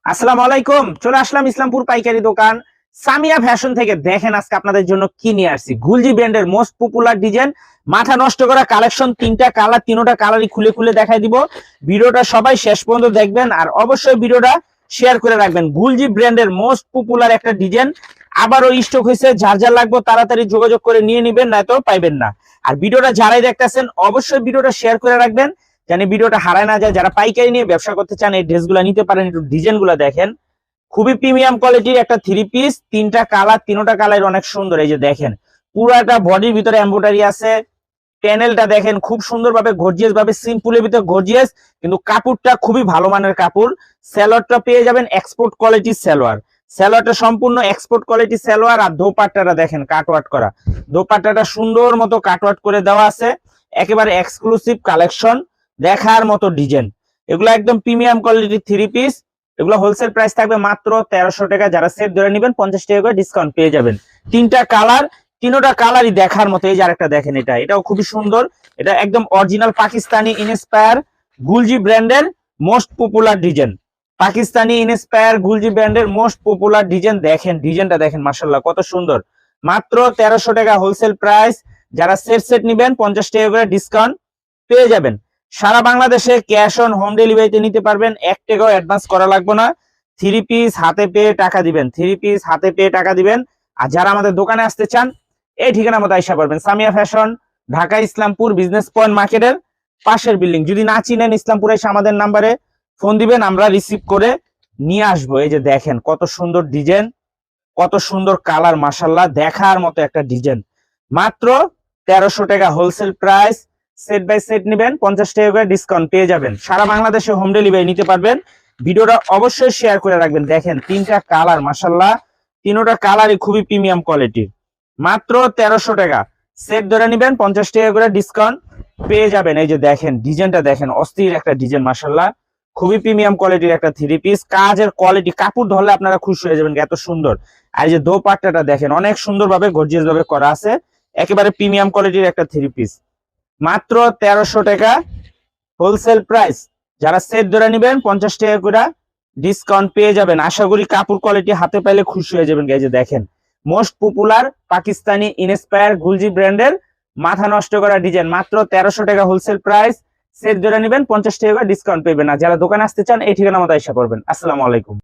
আসসালামু আলাইকুম। চলে আসলাম ইসলামপুর পাইকারি দোকান সামিয়া ফ্যাশন থেকে। দেখেন আজকে আপনাদের জন্য কি নিয়ে আসছি। গুলজি ব্র্যান্ডের মোস্ট পপুলার ডিজাইন, মাথা নষ্ট করা কালেকশন, তিনটা কালার, তিনটা কালারই খুলে খুলে দেখাই দিব। ভিডিওটা সবাই শেষ পর্যন্ত দেখবেন আর অবশ্যই ভিডিওটা শেয়ার করে রাখবেন। গুলজি ব্র্যান্ডের মোস্ট পপুলার একটা ডিজাইন আবারও স্টক হয়েছে, যার যার লাগবে তাড়াতাড়ি যোগাযোগ করে নিয়ে নেবেন, নয়তো পাইবেন না। আর ভিডিওটা যারাই দেখতেছেন অবশ্যই ভিডিওটা শেয়ার করে রাখবেন, জানি ভিডিওটা হারায় না যায়। যারা পাইকারি নিয়ে ব্যবসা করতে চান এই ড্রেসগুলো নিতে পারেন। একটু ডিজাইনগুলো দেখেন, খুবই প্রিমিয়াম কোয়ালিটির একটা থ্রি পিস, তিনটা কালার, তিনটা কালার অনেক সুন্দর। এই যে দেখেন পুরাটা বডির ভিতরে এমব্রয়ডারি আছে। প্যানেলটা দেখেন খুব সুন্দরভাবে গর্জিয়াস ভাবে, সিম্পলের ভিতরে গর্জিয়াস, কিন্তু কাপড়টা খুবই ভালো মানের কাপড়। সালোয়ারটা পেয়ে যাবেন এক্সপোর্ট কোয়ালিটির সালোয়ার। সালোয়ারটা সম্পূর্ণ এক্সপোর্ট কোয়ালিটির সালোয়ার। আর দোপাট্টাটা দেখেন কাটওয়ার্ক করা, দোপাট্টাটা সুন্দর মতো কাটওয়ার্ক করে দেওয়া আছে। একেবারে এক্সক্লুসিভ কালেকশন, দেখার মতো ডিজাইন। এগুলো একদম প্রিমিয়াম কোয়ালিটির থ্রি পিস। এগুলো হোলসেল প্রাইস থাকবে মাত্র 1300 টাকা। যারা সেট ধরে নেবেন 50 টাকা করে ডিসকাউন্ট পেয়ে যাবেন। তিনটা কালার, তিনটা কালারই দেখার মতো। এই যে আরেকটা দেখেন, এটাও খুবই সুন্দর। এটা একদম অরিজিনাল পাকিস্তানি ইনস্পায়ার গুলজি ব্র্যান্ডের most popular design. Pakistani inspire গুলজি ব্র্যান্ডের মোস্ট পপুলার ডিজাইন। দেখেন ডিজাইনটা দেখেন, মাশাআল্লাহ কত সুন্দর। মাত্র 1300 টাকা হোলসেল প্রাইস। যারা সেট সেট নেবেন 50 টাকা করে ডিসকাউন্ট পেয়ে যাবেন। সারা বাংলাদেশে ক্যাশ অন হোম ডেলিভারিতে নিতে পারবেন, 1 টাকাও অ্যাডভান্স করা লাগবে না। থ্রি পিস হাতে পেয়ে টাকা দিবেন, থ্রি পিস হাতে পেয়ে টাকা দিবেন। আর যারা আমাদের দোকানে আসতে চান এই ঠিকানা মতো আইসা পারবেন। Samia fashion, Dhaka Islampur business point মার্কেটের পাশের বিল্ডিং। যদি না চিনেন ইসলামপুরে এসে আমাদের নাম্বারে ফোন দিবেন, আমরা রিসিভ করে নিয়ে আসবো। এই যে দেখেন কত সুন্দর ডিজাইন, কত সুন্দর কালার, মাশাআল্লাহ দেখার মতো একটা ডিজাইন। মাত্র 1300 টাকা wholesale price. Set by set নেবেন 50 টাকা করে ডিসকাউন্ট পেয়ে যাবেন। সারা বাংলাদেশে হোম ডেলিভারি নিতে পারবেন। ভিডিওটা অবশ্যই শেয়ার করে রাখবেন। দেখেন তিনটা কালার, মাশাআল্লাহ তিনটা কালারই খুবই প্রিমিয়াম কোয়ালিটির। মাত্র 1300 টাকা। সেট ধরে নেবেন 50 টাকা করে ডিসকাউন্ট পেয়ে যাবেন। এই যে দেখেন ডিজাইনটা দেখেন, অস্থির একটা ডিজাইন, মাশাআল্লাহ খুবই প্রিমিয়াম কোয়ালিটির একটা থ্রি পিস। কাজের কোয়ালিটি, কাপড় ধরলে আপনারা খুশি হয়ে যাবেন, এত সুন্দর। আর এই যে দোপাট্টাটা দেখেন অনেক সুন্দরভাবে গর্জিয়াস ভাবে করা আছে। একেবারে প্রিমিয়াম কোয়ালিটির একটা থ্রি পিস। মাত্র 1300 টাকা হোলসেল প্রাইস। যারা সেট ধরে নেবেন 50 টাকা করে ডিসকাউন্ট পেয়ে যাবেন। আশা করি কাপড় কোয়ালিটি হাতে পাইলে খুশি হয়ে যাবেন। এই যে দেখেন মোস্ট পপুলার পাকিস্তানি ইনস্পায়ার গুলজি ব্র্যান্ডের মাথা নষ্ট করা ডিজাইন। মাত্র 1300 টাকা হোলসেল প্রাইস। সেট ধরে নেবেন 50 টাকা ডিসকাউন্ট পেবেন। না যারা দোকানে আসতে চান এই ঠিকানা মতো আইসা করবেন। আসসালামু আলাইকুম।